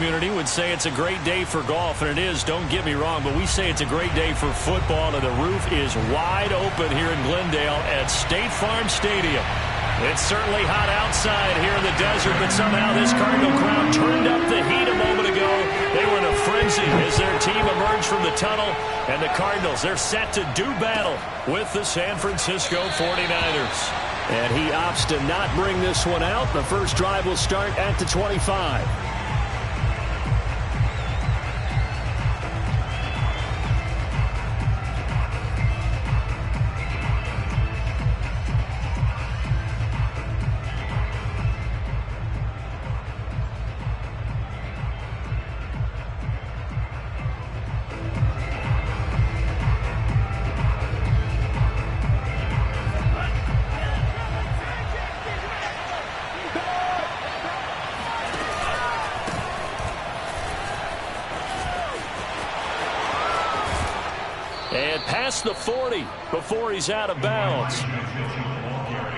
community would say it's a great day for golf, and it is, don't get me wrong, but we say it's a great day for football, and the roof is wide open here in Glendale at State Farm Stadium. It's certainly hot outside here in the desert, but somehow this Cardinal crowd turned up the heat a moment ago. They were in a frenzy as their team emerged from the tunnel, and the Cardinals, they're set to do battle with the San Francisco 49ers. And he opts to not bring this one out. The first drive will start at the 25. And past the 40 before he's out of bounds.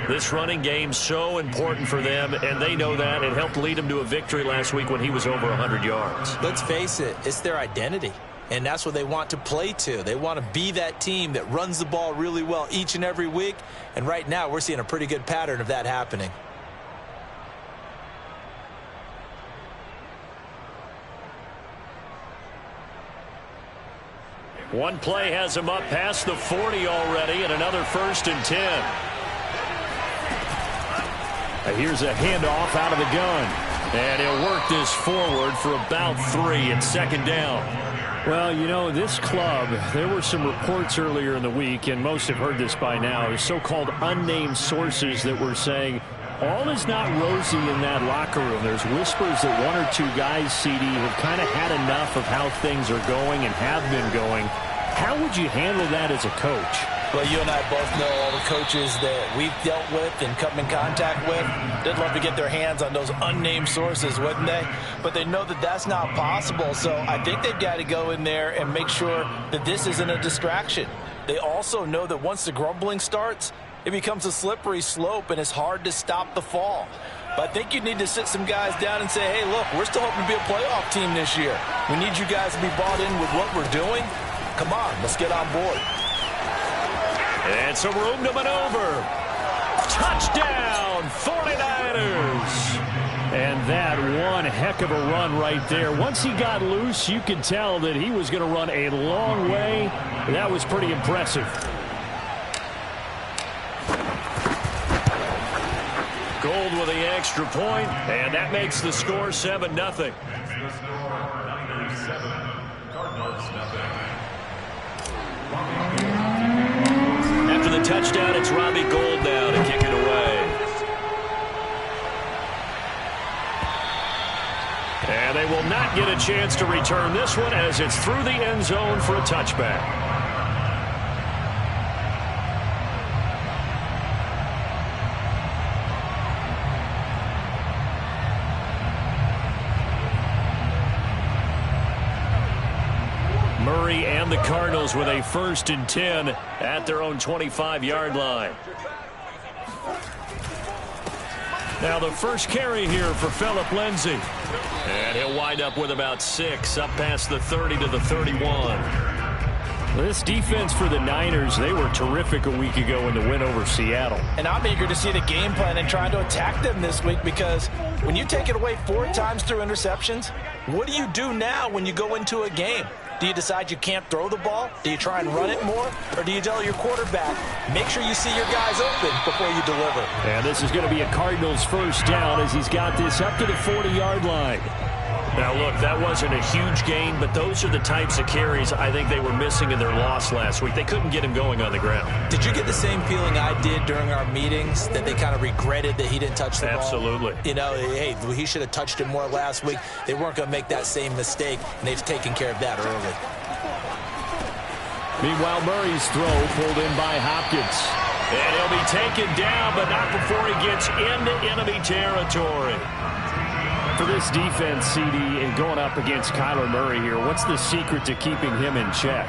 This running game's so important for them, and they know that. It helped lead them to a victory last week when he was over 100 yards. Let's face it, it's their identity. And that's what they want to play to. They want to be that team that runs the ball really well each and every week. And right now, we're seeing a pretty good pattern of that happening. One play has him up past the 40 already, and another 1st and 10. Here's a handoff out of the gun. And he'll work this forward for about 3 and 2nd down. Well, you know, this club, there were some reports earlier in the week, and most have heard this by now, so-called unnamed sources that were saying all is not rosy in that locker room. There's whispers that 1 or 2 guys, CD, have kind of had enough of how things are going and have been going. How would you handle that as a coach? Well, you and I both know all the coaches that we've dealt with and come in contact with. They'd love to get their hands on those unnamed sources, wouldn't they? But they know that that's not possible. So I think they've got to go in there and make sure that this isn't a distraction. They also know that once the grumbling starts, it becomes a slippery slope, and it's hard to stop the fall. But I think you need to sit some guys down and say, hey, look, we're still hoping to be a playoff team this year. We need you guys to be bought in with what we're doing. Come on, let's get on board. And some room to maneuver. Touchdown, 49ers. And that one heck of a run right there. Once he got loose, you could tell that he was going to run a long way. That was pretty impressive. Gold with the extra point, and that makes the score 7-0. After the touchdown, it's Robbie Gould now to kick it away. And they will not get a chance to return this one as it's through the end zone for a touchback. Murray and the Cardinals with a 1st and 10 at their own 25-yard line. Now the first carry here for Phillip Lindsay. And he'll wind up with about 6 up past the 30 to the 31. This defense for the Niners, they were terrific a week ago in the win over Seattle. And I'm eager to see the game plan and trying to attack them this week, because when you take it away 4 times through interceptions, what do you do now when you go into a game? Do you decide you can't throw the ball? Do you try and run it more? Or do you tell your quarterback, make sure you see your guys open before you deliver? And this is going to be a Cardinals 1st down as he's got this up to the 40-yard line. Now, look, that wasn't a huge gain, but those are the types of carries I think they were missing in their loss last week. They couldn't get him going on the ground. Did you get the same feeling I did during our meetings, that they kind of regretted that he didn't touch the ball? Absolutely. You know, hey, he should have touched it more last week. They weren't going to make that same mistake, and they've taken care of that early. Meanwhile, Murray's throw pulled in by Hopkins. And he'll be taken down, but not before he gets into enemy territory. For this defense, CD, and going up against Kyler Murray here, what's the secret to keeping him in check?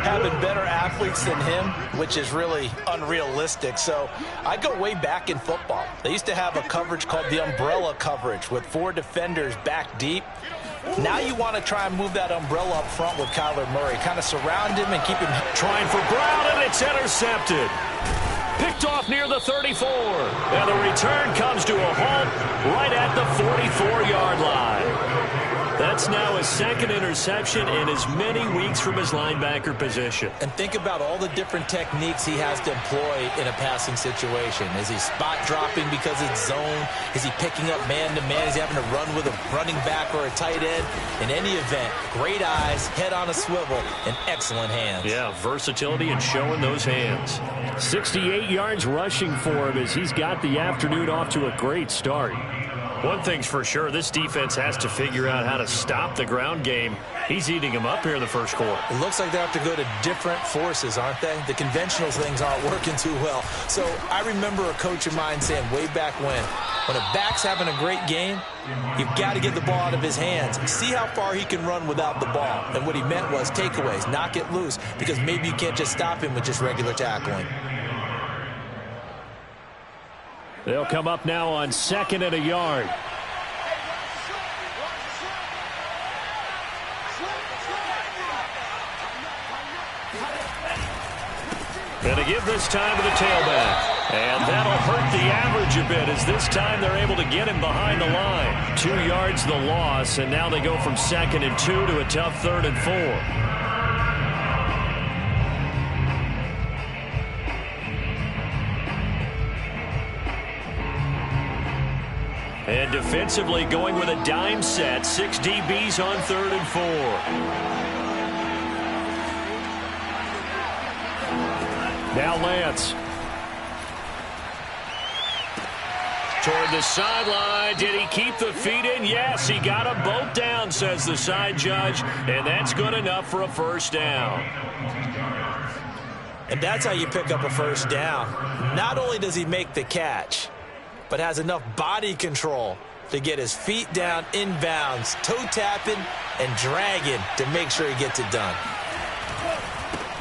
Having better athletes than him, which is really unrealistic. So I go way back in football. They used to have a coverage called the umbrella coverage with 4 defenders back deep. Now you want to try and move that umbrella up front with Kyler Murray. Kind of surround him and keep him. Trying for Brown, and it's intercepted. Picked off near the 34. And the return comes to a halt right at the 44-yard line. That's now his second interception in as many weeks from his linebacker position. And think about all the different techniques he has to employ in a passing situation. Is he spot dropping because it's zone? Is he picking up man-to-man? Is he having to run with a running back or a tight end? In any event, great eyes, head on a swivel, and excellent hands. Yeah, versatility and showing those hands. 68 yards rushing for him as he's got the afternoon off to a great start. One thing's for sure, this defense has to figure out how to stop the ground game. He's eating them up here in the first quarter. It looks like they have to go to different forces, aren't they? The conventional things aren't working too well. So I remember a coach of mine saying way back when a back's having a great game, you've got to get the ball out of his hands. See how far he can run without the ball. And what he meant was takeaways, knock it loose, because maybe you can't just stop him with just regular tackling. They'll come up now on 2nd and a yard. Going to give this time to the tailback. And that'll hurt the average a bit as this time they're able to get him behind the line. 2 yards the loss, and now they go from 2nd and 2 to a tough 3rd and 4. And defensively going with a dime set. 6 DBs on 3rd and 4. Now Lance. Toward the sideline. Did he keep the feet in? Yes, he got them both down, says the side judge. And that's good enough for a first down. And that's how you pick up a first down. Not only does he make the catch, but has enough body control to get his feet down inbounds, toe tapping and dragging to make sure he gets it done.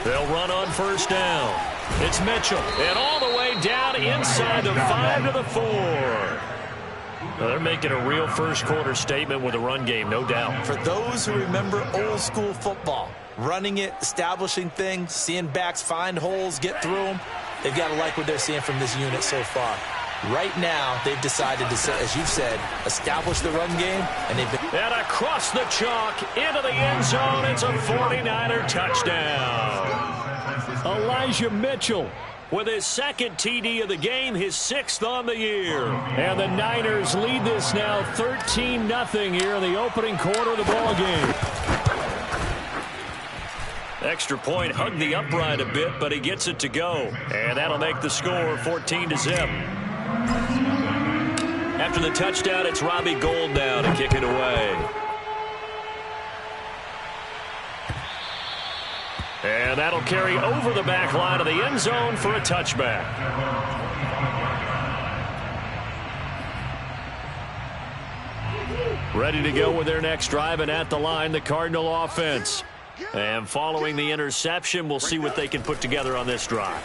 They'll run on first down. It's Mitchell, and all the way down inside the 5 to the 4. Well, they're making a real first quarter statement with a run game, no doubt. For those who remember old school football, running it, establishing things, seeing backs find holes, get through them, they've got to like what they're seeing from this unit so far. Right now, they've decided to, as you've said, establish the run game, and they've been... And across the chalk, into the end zone, it's a 49er touchdown. Elijah Mitchell with his 2nd TD of the game, his 6th on the year. And the Niners lead this now 13-0 here in the opening quarter of the ball game. Extra point, hugged the upright a bit, but he gets it to go. And that'll make the score 14-0. After the touchdown, it's Robbie Gould now to kick it away. And that'll carry over the back line of the end zone for a touchback. Ready to go with their next drive, and at the line, the Cardinal offense. And following the interception, we'll see what they can put together on this drive.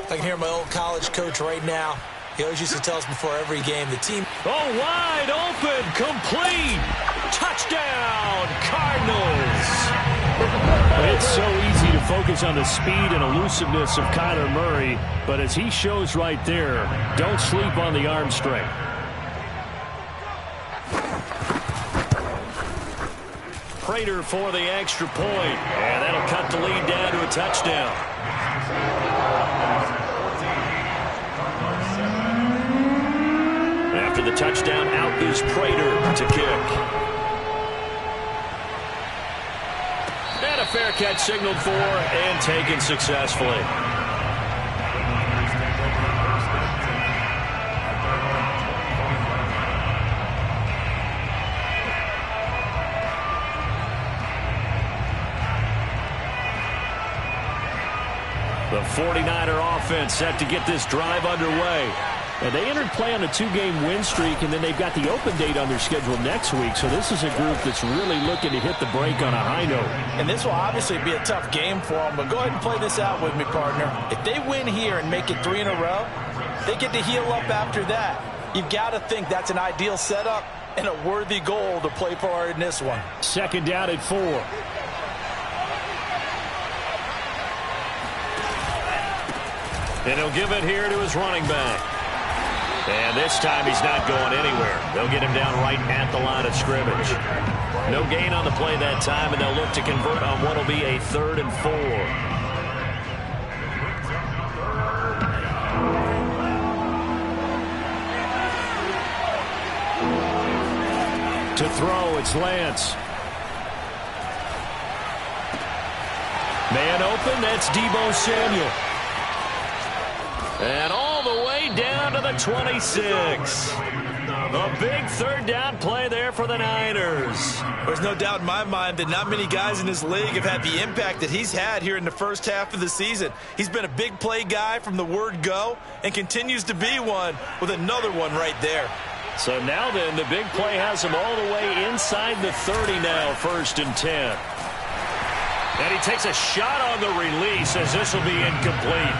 I can hear my old college coach right now. He always used to tell us before every game, the team... Oh, wide open, complete, touchdown, Cardinals. It's so easy to focus on the speed and elusiveness of Kyler Murray, but as he shows right there, don't sleep on the arm strength. Prater for the extra point, and that'll cut the lead down to a touchdown. After the touchdown, out is Prater to kick. And a fair catch signaled for and taken successfully. The 49er offense set to get this drive underway. And they entered play on a 2-game win streak, and then they've got the open date on their schedule next week. So this is a group that's really looking to hit the break on a high note. And this will obviously be a tough game for them, but go ahead and play this out with me, partner. If they win here and make it 3 in a row, they get to heal up after that. You've got to think that's an ideal setup and a worthy goal to play for in this one. Second down at 4. And he'll give it here to his running back. And this time he's not going anywhere. They'll get him down right at the line of scrimmage. No gain on the play that time, and they'll look to convert on what will be a 3rd and 4. To throw, it's Lance. Man open, that's Deebo Samuel. And all the way down to the 26. A big 3rd down play there for the Niners. There's no doubt in my mind that not many guys in this league have had the impact that he's had here in the first half of the season. He's been a big play guy from the word go and continues to be one with another one right there. So now then, the big play has him all the way inside the 30 now, 1st and 10. And he takes a shot on the release as this will be incomplete.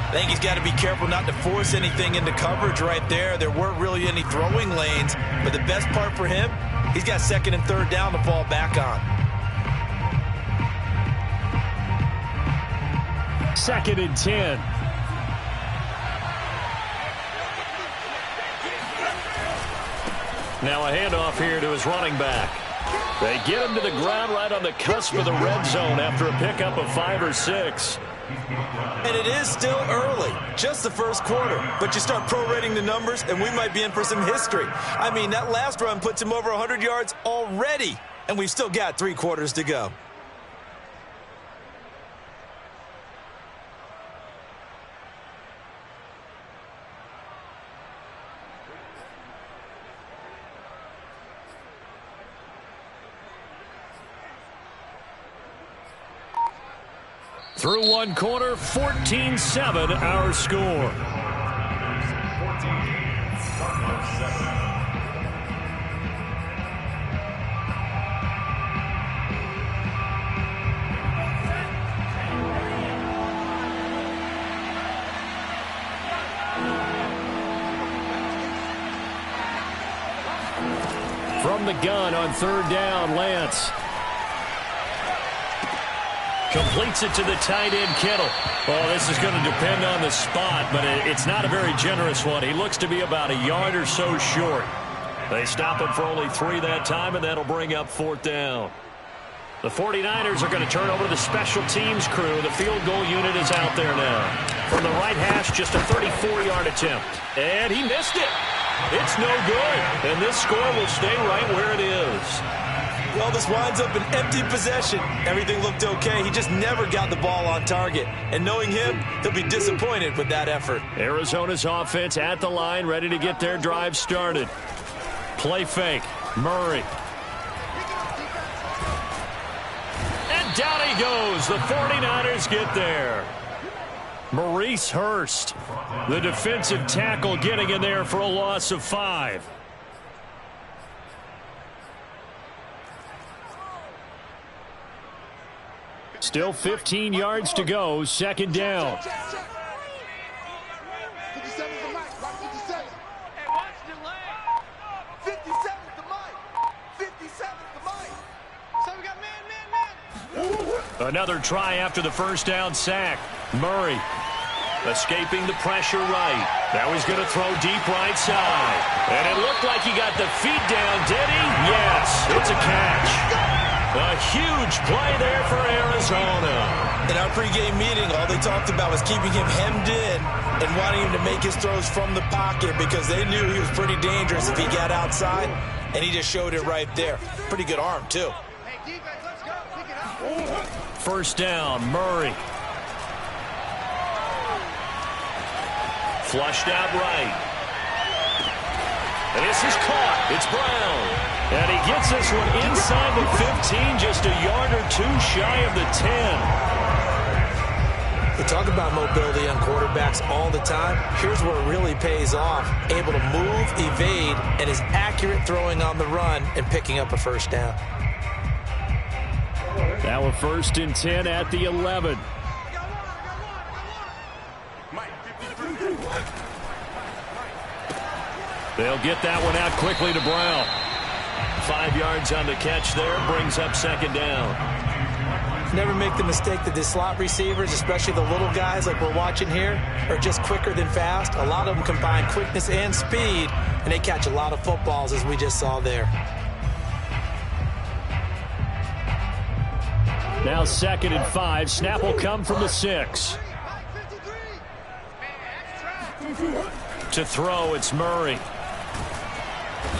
I think he's got to be careful not to force anything into coverage right there. There weren't really any throwing lanes, but the best part for him, he's got 2nd and 3rd down to fall back on. 2nd and 10. Now a handoff here to his running back. They get him to the ground right on the cusp of the red zone after a pickup of 5 or 6. And it is still early, just the first quarter. But you start prorating the numbers, and we might be in for some history. I mean, that last run puts him over 100 yards already, and we've still got 3 quarters to go. Through 1 quarter, 14-7 our score. From the gun on 3rd down, Lance. Completes it to the tight end, Kittle. Oh, this is going to depend on the spot, but it's not a very generous one. He looks to be about a yard or so short. They stop him for only 3 that time, and that'll bring up 4th down. The 49ers are going to turn over to the special teams crew. The field goal unit is out there now. From the right hash, just a 34-yard attempt. And he missed it. It's no good. And this score will stay right where it is. Well, this winds up an empty possession. Everything looked okay. He just never got the ball on target. And knowing him, he'll be disappointed with that effort. Arizona's offense at the line, ready to get their drive started. Play fake. Murray. And down he goes. The 49ers get there. Maurice Hurst, the defensive tackle, getting in there for a loss of 5. Still 15 yards to go, 2nd down. 57 is the mic. Rock 57. Hey, watch the leg. 57 is the mic. 57 is the mic. So we got man. Another try after the 1st down sack. Murray escaping the pressure right. Now he's going to throw deep right side. And it looked like he got the feet down, did he? Yes, it's a catch. A huge play there for Arizona. In our pregame meeting, all they talked about was keeping him hemmed in and wanting him to make his throws from the pocket because they knew he was pretty dangerous if he got outside, and he just showed it right there. Pretty good arm, too. Hey, defense, let's go. Pick it up. 1st down, Murray. Flushed out right. And this is caught. It's Brown. And he gets this one inside the 15, just a yard or 2 shy of the 10. We talk about mobility on quarterbacks all the time. Here's where it really pays off. Able to move, evade, and is accurate throwing on the run and picking up a first down. Now a 1st and 10 at the 11. They'll get that one out quickly to Brown. 5 yards on the catch there, brings up 2nd down. Never make the mistake that the slot receivers, especially the little guys like we're watching here, are just quicker than fast. A lot of them combine quickness and speed, and they catch a lot of footballs, as we just saw there. Now 2nd and 5. Snap will come from the 6. To throw, it's Murray.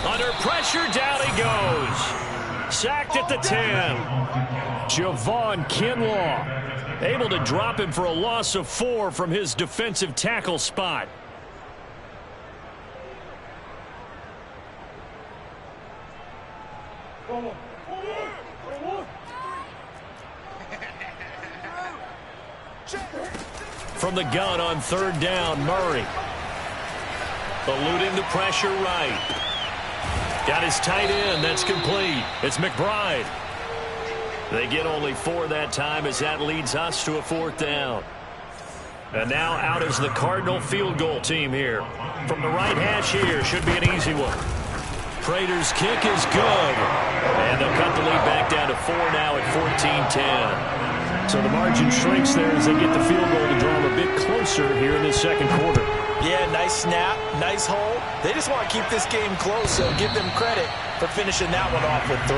Under pressure, down he goes. Sacked at the 10. Javon Kinlaw able to drop him for a loss of 4 from his defensive tackle spot. From the gun on 3rd down, Murray. Eluding the pressure right. Got his tight end. That's complete. It's McBride. They get only 4 that time as that leads us to a 4th down. And now out is the Cardinal field goal team here. From the right hash here, should be an easy one. Prater's kick is good. And they'll cut the lead back down to 4 now at 14-10. So the margin shrinks there as they get the field goal to draw them a bit closer here in this 2nd quarter. Yeah, nice snap, nice hole. They just want to keep this game close, so give them credit for finishing that one off with 3.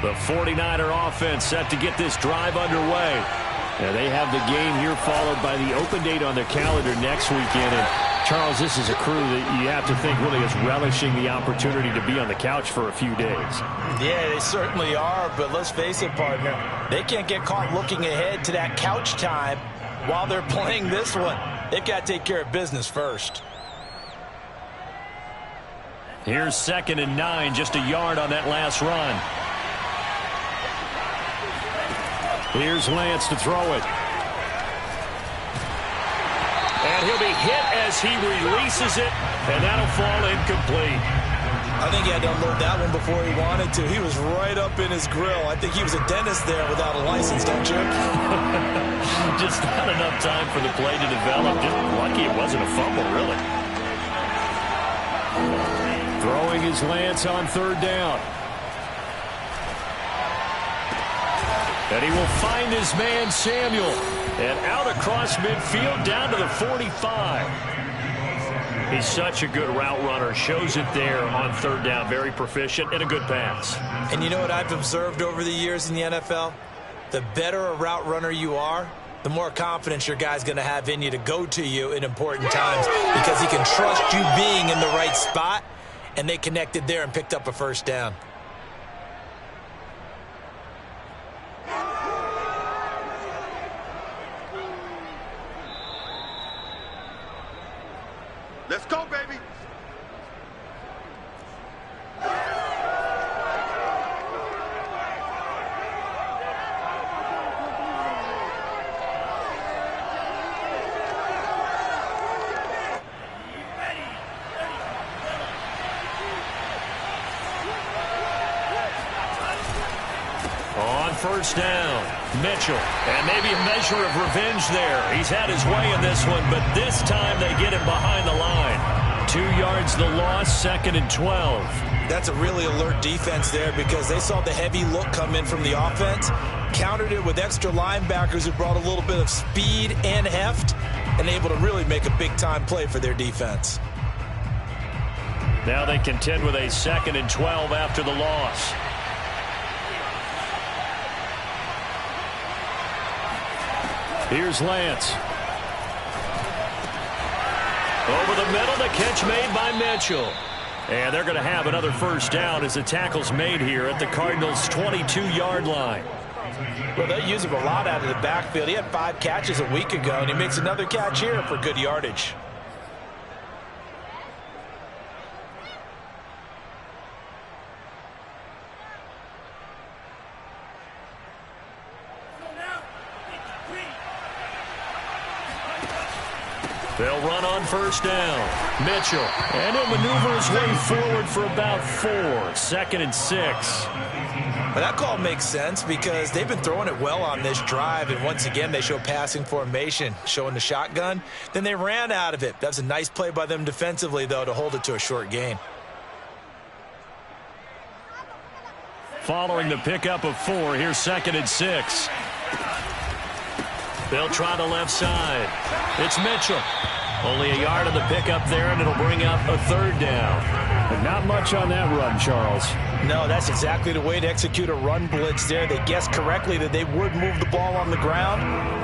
The 49er offense set to get this drive underway. And they have the game here followed by the open date on their calendar next weekend. And Charles, this is a crew that you have to think really is relishing the opportunity to be on the couch for a few days. Yeah, they certainly are, but let's face it, partner. They can't get caught looking ahead to that couch time while they're playing this one. They've got to take care of business first. Here's 2nd and 9, just a yard on that last run. Here's Lance to throw it. And he'll be hit as he releases it, and that'll fall incomplete. I think he had to unload that one before he wanted to. He was right up in his grill. I think he was a dentist there without a license, don't you? Just not enough time for the play to develop. Just lucky it wasn't a fumble, really. Throwing his Lance on 3rd down. And he will find his man, Samuel. And out across midfield down to the 45. He's such a good route runner. Shows it there on 3rd down. Very proficient and a good pass. And you know what I've observed over the years in the NFL? The better a route runner you are, the more confidence your guy's going to have in you to go to you in important times because he can trust you being in the right spot, and they connected there and picked up a 1st down. Let's go, baby. On 1st down, Mitchell. And maybe a measure of revenge there. He's had his way in this one, but this time they get him behind the line. 2 yards the loss, 2nd and 12. That's a really alert defense there because they saw the heavy look come in from the offense, countered it with extra linebackers who brought a little bit of speed and heft, and able to really make a big-time play for their defense. Now they contend with a 2nd and 12 after the loss. Here's Lance. Over the middle, the catch made by Mitchell. And they're going to have another 1st down as the tackle's made here at the Cardinals' 22-yard line. Well, they use him a lot out of the backfield. He had 5 catches a week ago, and he makes another catch here for good yardage. They'll run on first down. Mitchell. And he'll maneuver his way forward for about 4. 2nd and 6. Well, that call makes sense because they've been throwing it well on this drive, and once again they show passing formation, showing the shotgun. Then they ran out of it. That's a nice play by them defensively, though, to hold it to a short gain. Following the pickup of 4, here's 2nd and 6. They'll try the left side. It's Mitchell. Only a yard on the pickup there, and it'll bring up a 3rd down. But not much on that run, Charles. No, that's exactly the way to execute a run blitz there. They guessed correctly that they would move the ball on the ground,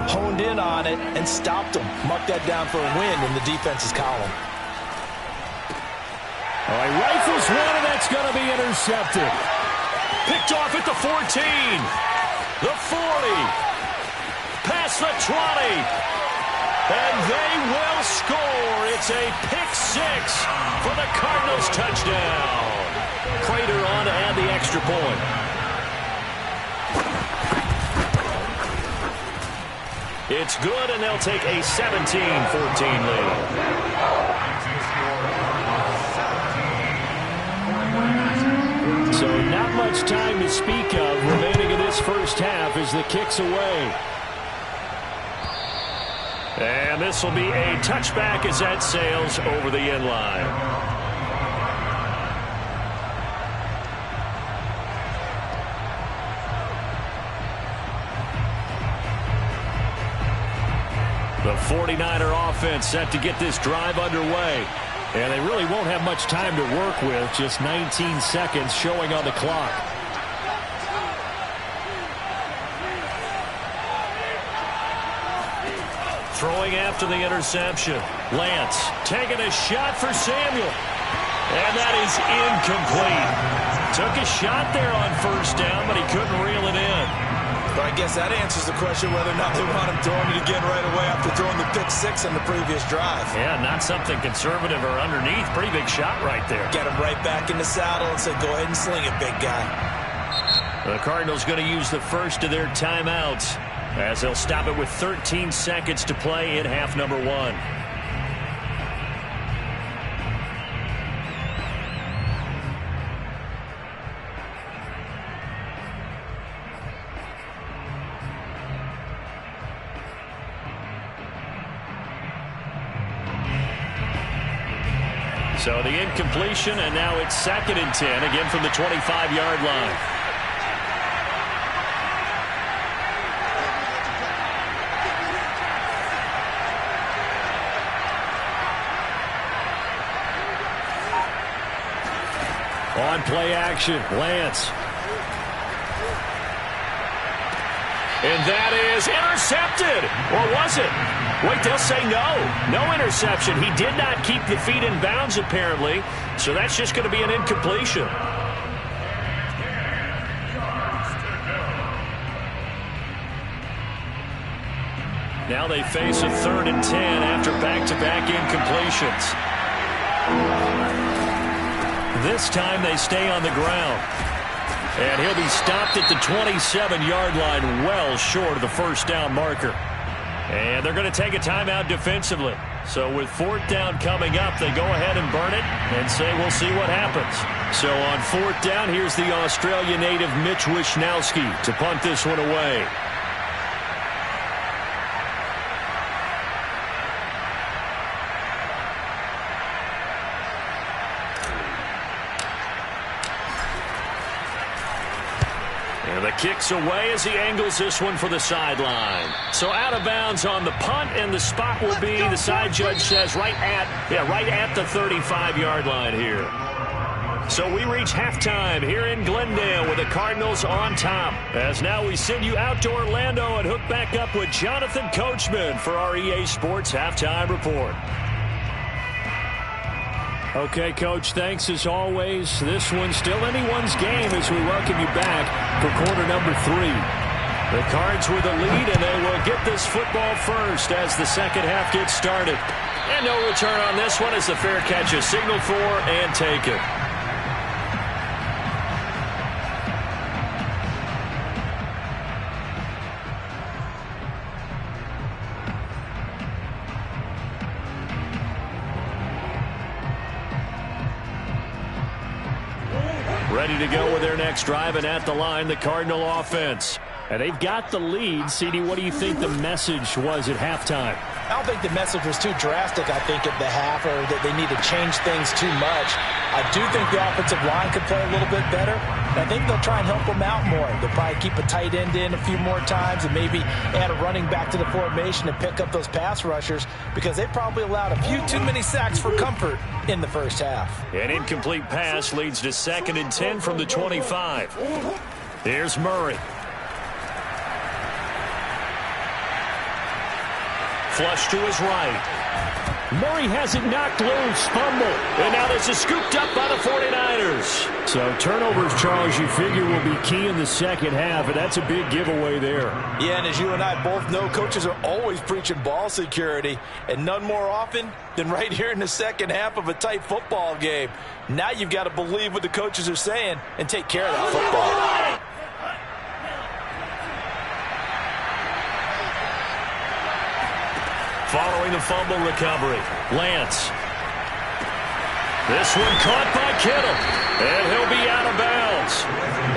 honed in on it, and stopped them. Mucked that down for a win in the defense's column. All right, rifles one, and that's going to be intercepted. Picked off at the 14. The 40. Past the 20. And they will score. It's a pick 6 for the Cardinals touchdown. Crater on to add the extra point. It's good, and they'll take a 17-14 lead. So not much time to speak of remaining in this first half as the kick's away. And this will be a touchback as that sails over the end line. The 49er offense set to get this drive underway. And they really won't have much time to work with. Just 19 seconds showing on the clock. Throwing after the interception. Lance taking a shot for Samuel. And that is incomplete. Took a shot there on first down, but he couldn't reel it in. But I guess that answers the question whether or not they want him throwing it again right away after throwing the pick 6 on the previous drive. Yeah, not something conservative or underneath. Pretty big shot right there. Get him right back in the saddle and say, go ahead and sling it, big guy. The Cardinals going to use the first of their timeouts, as they'll stop it with 13 seconds to play in half number 1. So the incompletion, and now it's 2nd and 10, again from the 25-yard line. On play action, Lance. And that is intercepted. Or was it? Wait, they'll say no. No interception. He did not keep the feet in bounds, apparently. So that's just going to be an incompletion. Now they face a 3rd and 10 after back-to-back incompletions. This time they stay on the ground. And he'll be stopped at the 27-yard line, well short of the first down marker. And they're going to take a timeout defensively. So with 4th down coming up, they go ahead and burn it and say we'll see what happens. So on 4th down, here's the Australia native Mitch Wishnowsky to punt this one away. And the kick's away as he angles this one for the sideline. So out of bounds on the punt, and the spot will be, the side judge says, right at the 35-yard line here. So we reach halftime here in Glendale with the Cardinals on top. As now we send you out to Orlando and hook back up with Jonathan Coachman for our EA Sports Halftime Report. Okay, Coach, thanks as always. This one's still anyone's game as we welcome you back for quarter number 3. The Cards with a lead, and they will get this football first as the second half gets started. And no return on this one as the fair catch is signaled for and taken. Ready to go with their next drive, and at the line, the Cardinal offense. And they've got the lead. CD, what do you think the message was at halftime? I don't think the message was too drastic, I think, at the half, or that they need to change things too much. I do think the offensive line could play a little bit better. And I think they'll try and help them out more. They'll probably keep a tight end in a few more times and maybe add a running back to the formation and pick up those pass rushers, because they probably allowed a few too many sacks for comfort in the first half. An incomplete pass leads to 2nd and 10 from the 25. Here's Murray. Flush to his right. Murray has it knocked loose. Fumble. And now this is scooped up by the 49ers. So turnovers, Charles, you figure will be key in the second half, and that's a big giveaway there. Yeah, and as you and I both know, coaches are always preaching ball security, and none more often than right here in the second half of a tight football game. Now you've got to believe what the coaches are saying and take care of that football. Following the fumble recovery, Lance. This one caught by Kittle, and he'll be out of bounds.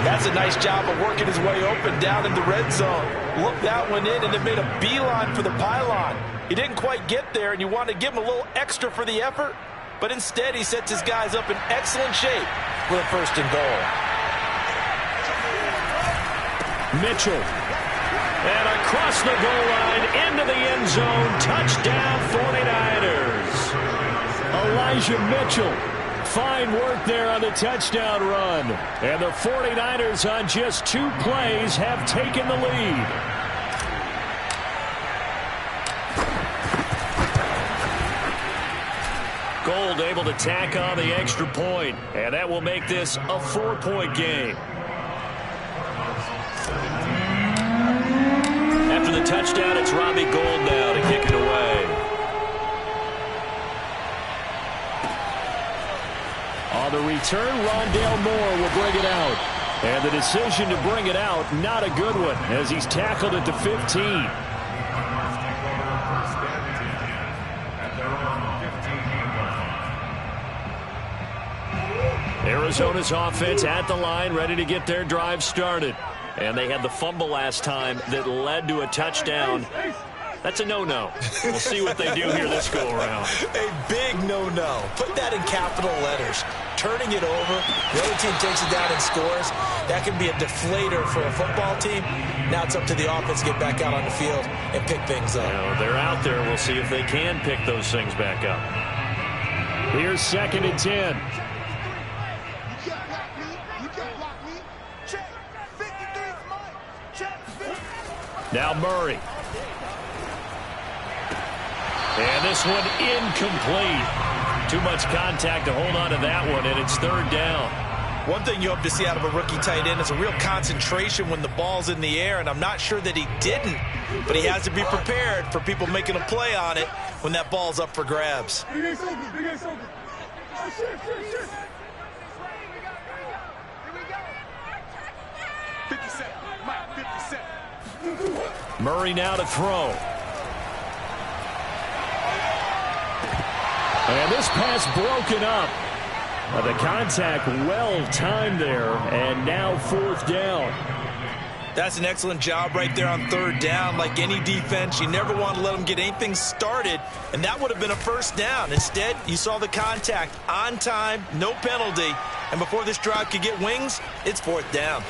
That's a nice job of working his way open down in the red zone. Looked that one in and then made a beeline for the pylon. He didn't quite get there, and you want to give him a little extra for the effort, but instead he sets his guys up in excellent shape for the 1st and goal. Mitchell. And across the goal line, into the end zone, touchdown 49ers. Elijah Mitchell, fine work there on the touchdown run. And the 49ers on just 2 plays have taken the lead. Gold able to tack on the extra point, and that will make this a 4-point game. After the touchdown, it's Robbie Gould now to kick it away. On the return, Rondale Moore will bring it out. And the decision to bring it out, not a good one, as he's tackled at the 15. Arizona's offense at the line, ready to get their drive started. And they had the fumble last time that led to a touchdown. That's a no-no. We'll see what they do here this go-around. A big no-no. Put that in capital letters. Turning it over, the other team takes it down and scores. That can be a deflator for a football team. Now it's up to the offense to get back out on the field and pick things up. Well, they're out there. We'll see if they can pick those things back up. Here's 2nd and 10. Now Murray. And this one incomplete. Too much contact to hold on to that one, and it's 3rd down. One thing you hope to see out of a rookie tight end is a real concentration when the ball's in the air, and I'm not sure that he didn't, but he has to be prepared for people making a play on it when that ball's up for grabs. Murray now to throw. And this pass broken up. The contact well timed there, and now 4th down. That's an excellent job right there on 3rd down. Like any defense, you never want to let them get anything started, and that would have been a 1st down. Instead, you saw the contact on time, no penalty, and before this drive could get wings, it's 4th down.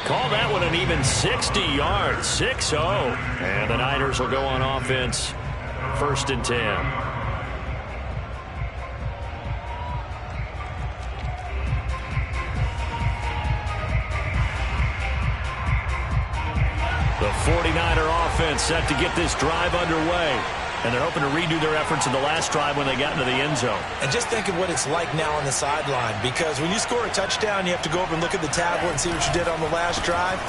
Call that one an even 60 yards, 6-0. And the Niners will go on offense, 1st and 10. The 49er offense set to get this drive underway. And they're hoping to redo their efforts in the last drive when they got into the end zone. And just think of what it's like now on the sideline, because when you score a touchdown, you have to go over and look at the tablet and see what you did on the last drive.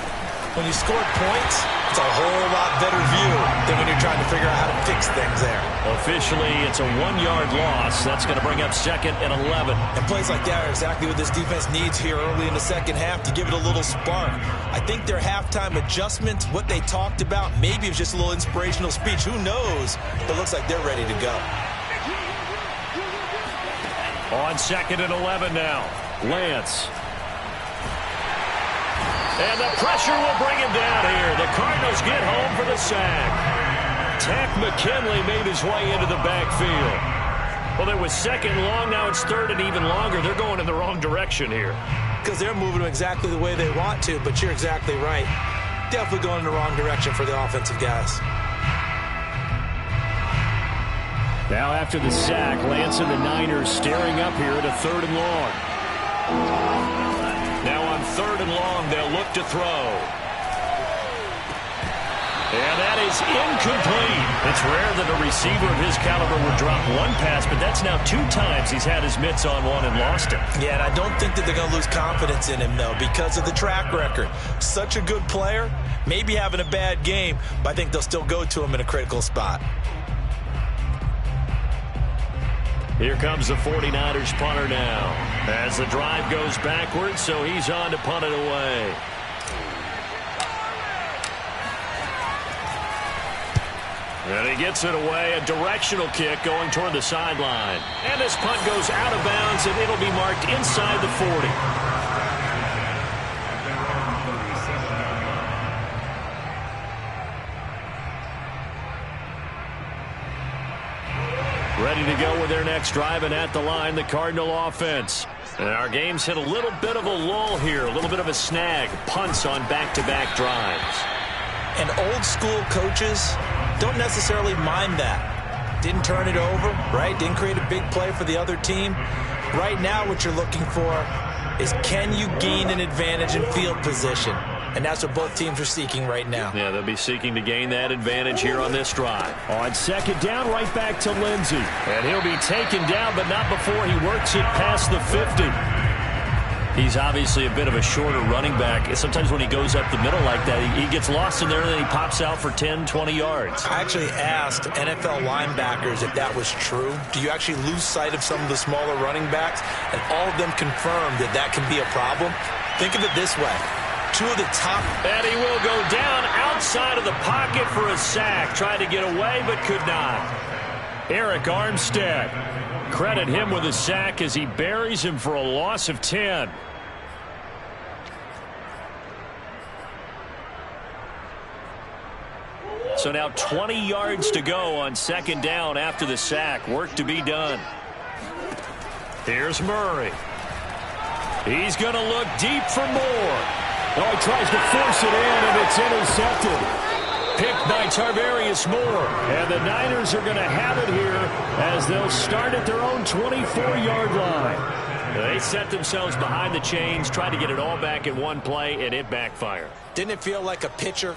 When you score points, it's a whole lot better view than when you're trying to figure out how to fix things there. Officially, it's a 1-yard loss. That's going to bring up 2nd and 11. And plays like that are exactly what this defense needs here early in the second half to give it a little spark. I think their halftime adjustments, what they talked about, maybe it was just a little inspirational speech. Who knows? But it looks like they're ready to go. On 2nd and 11 now. Lance. And the pressure will bring him down here. The Cardinals get home for the sack. Tack McKinley made his way into the backfield. Well, it was 2nd long. Now it's 3rd and even longer. They're going in the wrong direction here. Because they're moving them exactly the way they want to, but you're exactly right. Definitely going in the wrong direction for the offensive guys. Now after the sack, Lance and the Niners staring up here at a 3rd and long. Now on 3rd and long, they'll look to throw. And that is incomplete. It's rare that a receiver of his caliber would drop one pass, but that's now 2 times he's had his mitts on one and lost it. Yeah, and I don't think that they're going to lose confidence in him, though, because of the track record. Such a good player, maybe having a bad game, but I think they'll still go to him in a critical spot. Here comes the 49ers punter now. As the drive goes backwards, so he's on to punt it away. And he gets it away, a directional kick going toward the sideline. And this punt goes out of bounds, and it'll be marked inside the 40. Ready to go with their next drive, and at the line, the Cardinal offense. And our game's hit a little bit of a lull here, a little bit of a snag. Punts on back-to-back drives. And old-school coaches don't necessarily mind that. Didn't turn it over, right? Didn't create a big play for the other team. Right now, what you're looking for is, can you gain an advantage in field position? And that's what both teams are seeking right now. Yeah, they'll be seeking to gain that advantage here on this drive. On 2nd down, right back to Lindsey. And he'll be taken down, but not before he works it past the 50. He's obviously a bit of a shorter running back. Sometimes when he goes up the middle like that, he gets lost in there, and then he pops out for 10, 20 yards. I actually asked NFL linebackers if that was true. Do you actually lose sight of some of the smaller running backs? And all of them confirmed that that can be a problem. Think of it this way. 2 of the top. And he will go down outside of the pocket for a sack. Tried to get away, but could not. Eric Armstead. Credit him with a sack as he buries him for a loss of 10. So now 20 yards to go on 2nd down after the sack. Work to be done. Here's Murray. He's going to look deep for more. Oh, he tries to force it in, and it's intercepted. Picked by Tarvarius Moore. And the Niners are going to have it here as they'll start at their own 24-yard line. They set themselves behind the chains, tried to get it all back in one play, and it backfired. Didn't it feel like a pitcher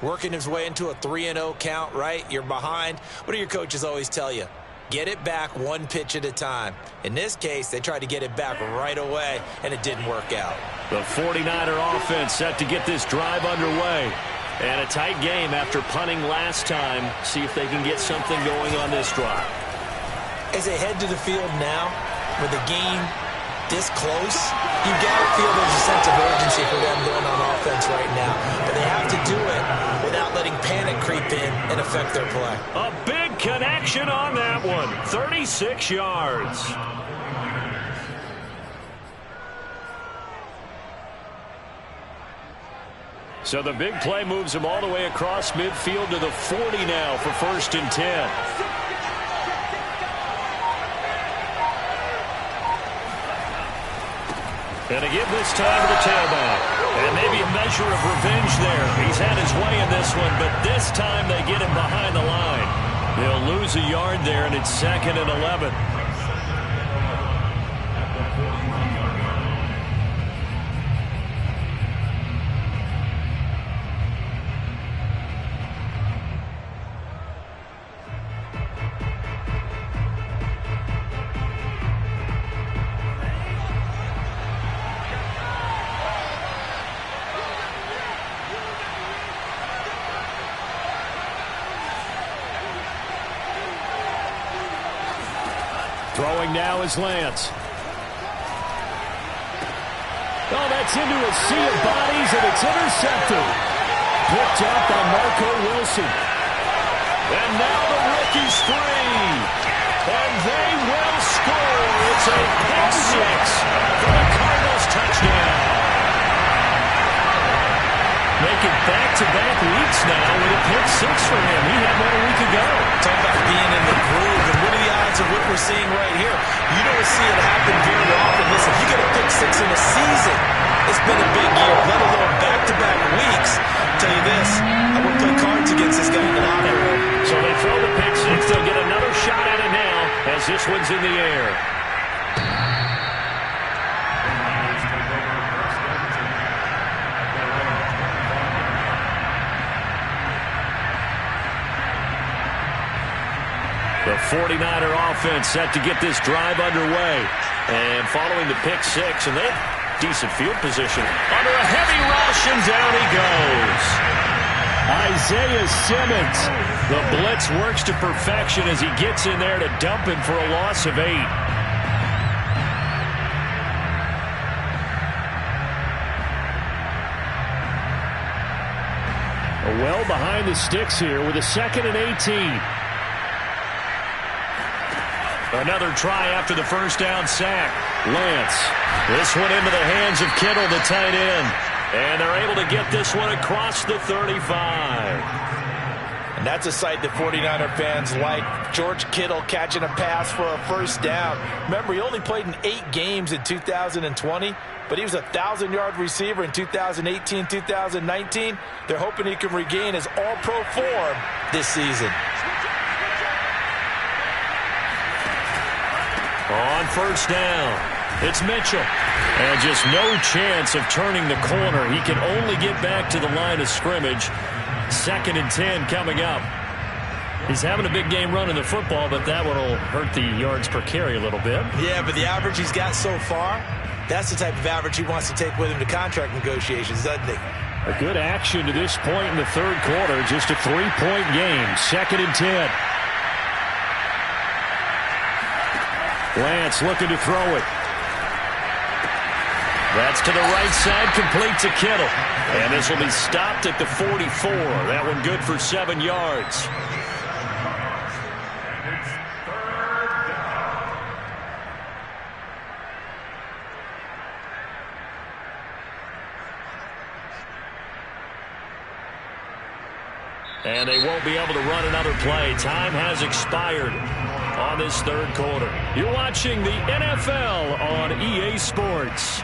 working his way into a 3-0 count, right? You're behind. What do your coaches always tell you? Get it back 1 pitch at a time. In this case, they tried to get it back right away, and it didn't work out. The 49er offense set to get this drive underway. And a tight game after punting last time. See if they can get something going on this drive. As they head to the field now, with the game this close, you got to feel there's a sense of urgency for them going on offense right now. But they have to do it without letting panic creep in and affect their play. A big connection on that one. 36 yards. So the big play moves him all the way across midfield to the 40 now for 1st and 10. And again this time to the tailback. And maybe a measure of revenge there. He's had his way in this one, but this time they get him behind the line. They'll lose a yard there, and it's 2nd and 11. Throwing now is Lance. Oh, that's into a sea of bodies, and it's intercepted. Picked up by Marco Wilson. And now the rookie's free. And they will score. It's a pick six for the Cardinals touchdown. Making back-to-back weeks now with a pick six for him. He had one a week ago. Talk about being in the groove, and what are the odds of what we're seeing right here? You don't see it happen very often. Listen, you get a pick six in a season. It's been a big year, let alone back-to-back weeks. Tell you this, I would play cards against this guy in the locker room. So they throw the pick six. They'll get another shot at it now as this one's in the air. The 49er offense set to get this drive underway. And following the pick six, and they have decent field position. Under a heavy rush, and down he goes. Isaiah Simmons. The blitz works to perfection as he gets in there to dump him for a loss of 8. Well behind the sticks here with a 2nd and 18. Another try after the first down sack. Lance. This one into the hands of Kittle, the tight end. And they're able to get this one across the 35. And that's a sight that 49er fans like. George Kittle catching a pass for a first down. Remember, he only played in 8 games in 2020, but he was a 1,000-yard receiver in 2018, 2019. They're hoping he can regain his all-pro form this season. On first down, it's Mitchell. And just no chance of turning the corner. He can only get back to the line of scrimmage. 2nd and 10 coming up. He's having a big game running the football, but that one will hurt the yards per carry a little bit. Yeah, but the average he's got so far, that's the type of average he wants to take with him to contract negotiations, doesn't he? A good action to this point in the third quarter. Just a 3-point game. 2nd and 10. Lance looking to throw it. That's to the right side, complete to Kittle. And this will be stopped at the 44. That one good for 7 yards. And they won't be able to run another play. Time has expired on this third quarter. You're watching the NFL on EA Sports.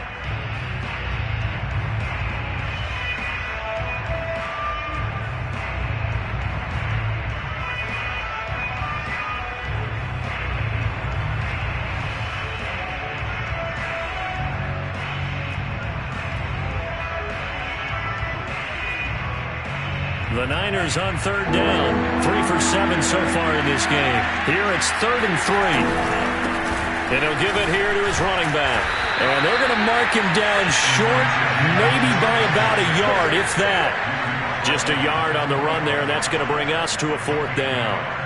The Niners on third down. 3 for 7 so far in this game. Here it's 3rd and 3. And he'll give it here to his running back. And they're going to mark him down short, maybe by about a yard, if that. Just a yard on the run there, and that's going to bring us to a 4th down.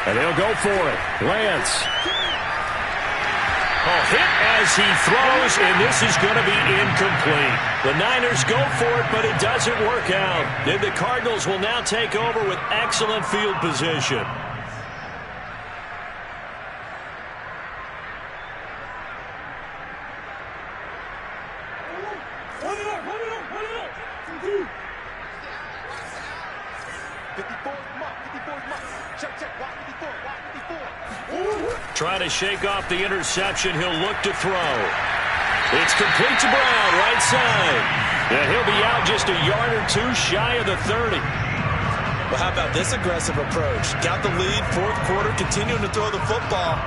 And they'll go for it. Lance. Hit as he throws, and this is going to be incomplete. The Niners go for it, but it doesn't work out. And the Cardinals will now take over with excellent field position. Trying to shake off the interception. He'll look to throw. It's complete to Brown, right side. And he'll be out just a yard or 2 shy of the 30. Well, how about this aggressive approach? Got the lead, 4th quarter, continuing to throw the football.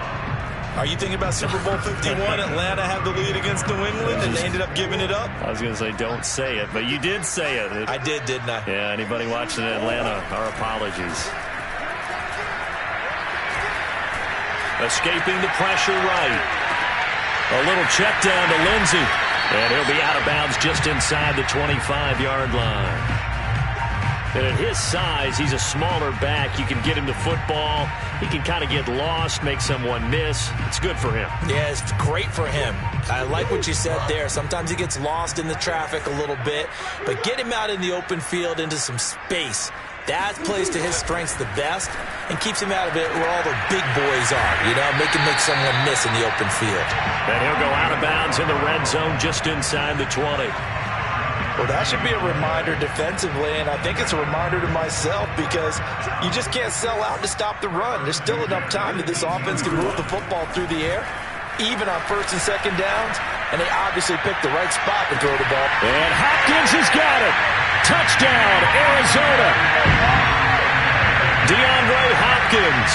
Are you thinking about Super Bowl 51? Atlanta had the lead against New England, and they ended up giving it up? I was going to say, don't say it, but you did say it. I did, didn't I? Yeah, anybody watching Atlanta, our apologies. Escaping the pressure right. A little check down to Lindsey. And he'll be out of bounds just inside the 25-yard line. And at his size, he's a smaller back. You can get him the football. He can kind of get lost, make someone miss. It's good for him. Yeah, it's great for him. I like what you said there. Sometimes he gets lost in the traffic a little bit. But get him out in the open field into some space. That plays to his strengths the best and keeps him out of it where all the big boys are. You know, make someone miss in the open field. And he'll go out of bounds in the red zone just inside the 20. Well, that should be a reminder defensively, and I think it's a reminder to myself because you just can't sell out to stop the run. There's still enough time that this offense can move the football through the air, even on first and second downs, and they obviously picked the right spot to throw the ball. And Hopkins has got it. Touchdown, Arizona. DeAndre Hopkins,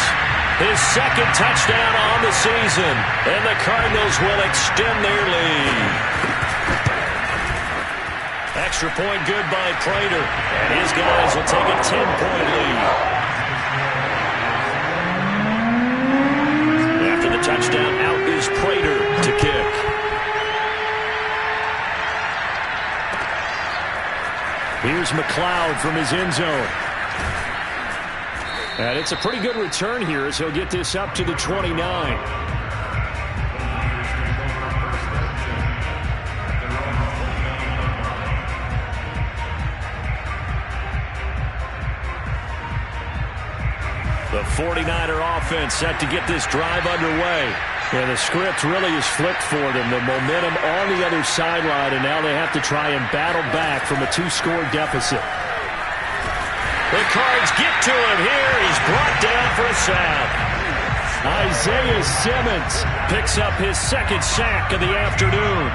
his second touchdown on the season, and the Cardinals will extend their lead. Extra point good by Prater, and his guys will take a 10-point lead. After the touchdown, out is Prater to kick. Here's McLeod from his end zone. And it's a pretty good return here as he'll get this up to the 29. The 49er offense set to get this drive underway. And the script really is flipped for them. The momentum on the other sideline, and now they have to try and battle back from a 2-score deficit. The Cards get to him here. He's brought down for a sack. Isaiah Simmons picks up his second sack of the afternoon.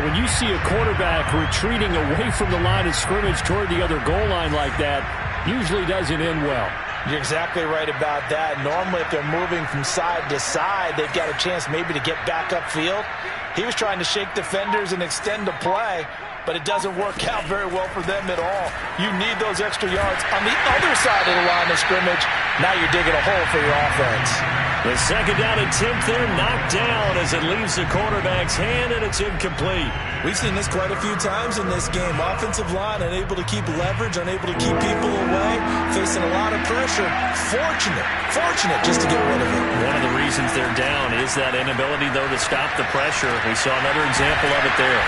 When you see a quarterback retreating away from the line of scrimmage toward the other goal line like that, usually doesn't end well. You're exactly right about that. Normally, if they're moving from side to side, they've got a chance maybe to get back upfield. He was trying to shake defenders and extend the play, but it doesn't work out very well for them at all. You need those extra yards on the other side of the line of scrimmage. Now you're digging a hole for your offense. The second down and 10th there, knocked down as it leaves the quarterback's hand, and it's incomplete. We've seen this quite a few times in this game. Offensive line unable to keep leverage, unable to keep people away, facing a lot of pressure. Fortunate just to get rid of it. One of the reasons they're down is that inability, though, to stop the pressure. We saw another example of it there.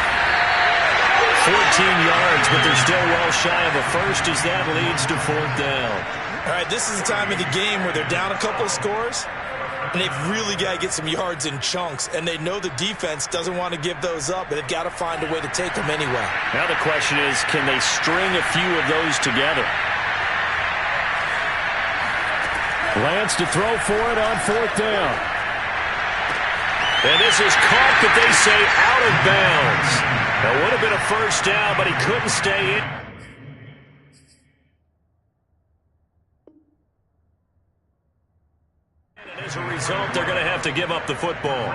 14 yards, but they're still well shy of a first as that leads to fourth down. All right, this is the time of the game where they're down a couple of scores, and they've really got to get some yards in chunks, and they know the defense doesn't want to give those up, but they've got to find a way to take them anyway. Now the question is, can they string a few of those together? Lance to throw for it on fourth down. And this is caught, but they say out of bounds. That would have been a first down, but he couldn't stay in. And as a result, they're going to have to give up the football.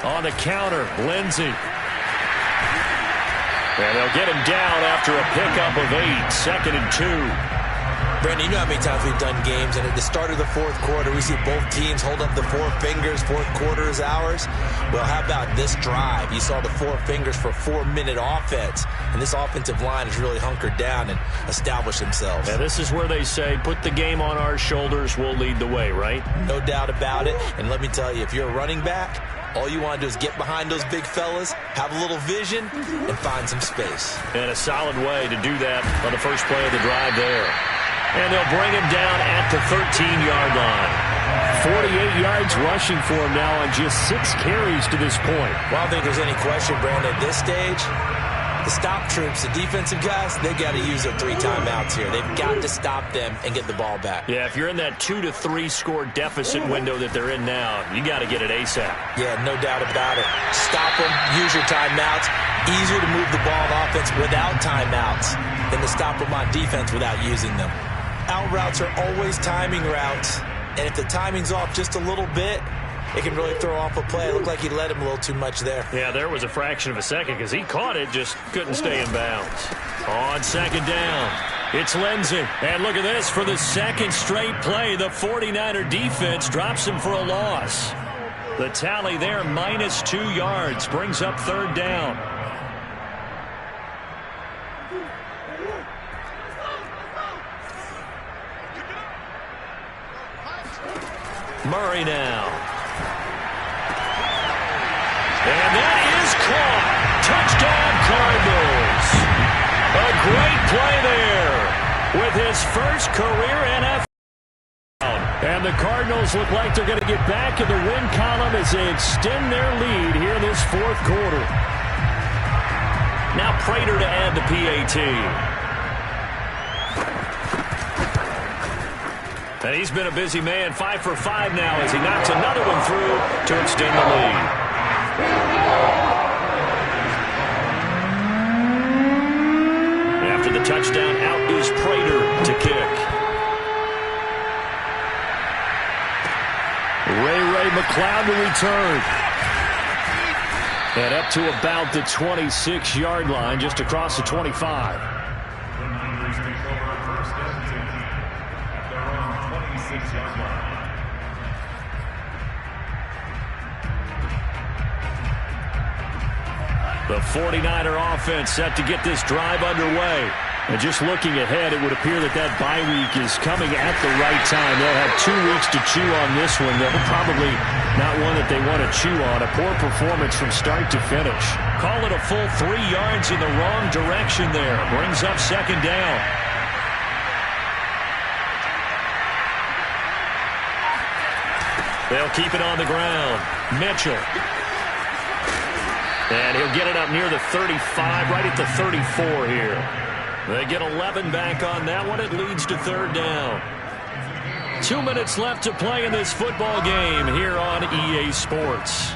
On the counter, Lindsey. And they'll get him down after a pickup of 8, 2nd and 2. Brandon, you know how many times we've done games, and at the start of the fourth quarter, we see both teams hold up the four fingers, fourth quarter is ours. Well, how about this drive? You saw the four fingers for a 4-minute offense, and this offensive line has really hunkered down and established themselves. And this is where they say, put the game on our shoulders, we'll lead the way, right? No doubt about it, and let me tell you, if you're a running back, all you want to do is get behind those big fellas, have a little vision, and find some space. And a solid way to do that on the first play of the drive there. And they'll bring him down at the 13-yard line. 48 yards rushing for him now on just 6 carries to this point. Well, I don't think there's any question, Brandon, at this stage, The stop troops, the defensive guys, they got to use their 3 timeouts here. They've got to stop them and get the ball back. Yeah, if you're in that 2 to 3 score deficit window that they're in now, you got to get it ASAP. Yeah, no doubt about it. Stop them, use your timeouts. Easier to move the ball on offense without timeouts than to stop them on defense without using them. Out routes are always timing routes, and if the timing's off just a little bit, it can really throw off a play. It looked like he let him a little too much there. Yeah, there was a fraction of a second because he caught it, just couldn't stay in bounds. On second down, it's Lindsey. And look at this. For the second straight play, the 49er defense drops him for a loss. The tally there, -2 yards, brings up third down. Murray now. And that is caught. Touchdown, Cardinals. A great play there with his first career NFL. And the Cardinals look like they're going to get back in the win column as they extend their lead here in this fourth quarter. Now Prater to add the PAT. And he's been a busy man, 5 for 5 now as he knocks another one through to extend the lead. After the touchdown, out is Prater to kick. Ray McLeod to return. And up to about the 26-yard line, just across the 25. The 49er offense set to get this drive underway. And just looking ahead, it would appear that that bye week is coming at the right time. They'll have 2 weeks to chew on this one. They're probably not one that they want to chew on. A poor performance from start to finish. Call it a full 3 yards in the wrong direction there. Brings up second down. They'll keep it on the ground. Mitchell. And he'll get it up near the 35, right at the 34 here. They get 11 back on that one. It leads to third down. 2 minutes left to play in this football game here on EA Sports.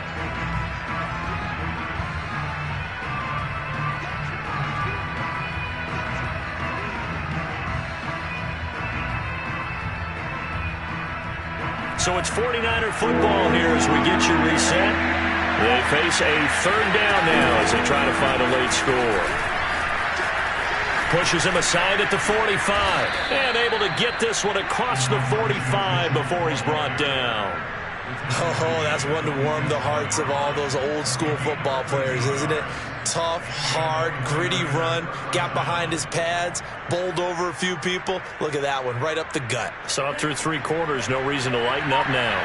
So it's 49er football here as we get you reset. They face a third down now as they try to find a late score. Pushes him aside at the 45. And able to get this one across the 45 before he's brought down. Oh, that's one to warm the hearts of all those old school football players, isn't it? Tough, hard, gritty run. Got behind his pads. Bowled over a few people. Look at that one, right up the gut. Saw it through 3 quarters. No reason to lighten up now.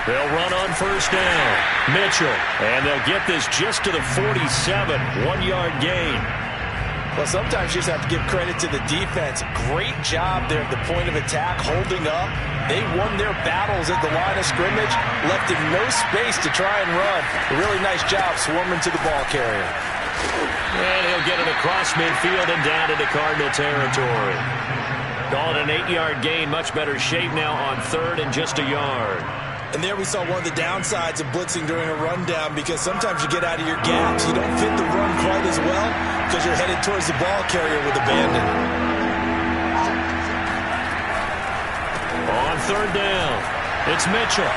They'll run on first down. Mitchell. And they'll get this just to the 47. 1-yard gain. Well, sometimes you just have to give credit to the defense. Great job there at the point of attack, holding up. They won their battles at the line of scrimmage, left him no space to try and run. A really nice job swarming to the ball carrier. And he'll get it across midfield and down into Cardinal territory. Call it an 8-yard gain. Much better shape now on third and just a yard. And there we saw one of the downsides of blitzing during a rundown, because sometimes you get out of your gaps. You don't fit the run quite as well because you're headed towards the ball carrier with abandon. On third down, it's Mitchell.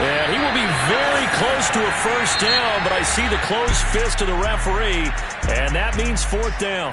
And he will be very close to a first down, but I see the closed fist of the referee, and that means fourth down.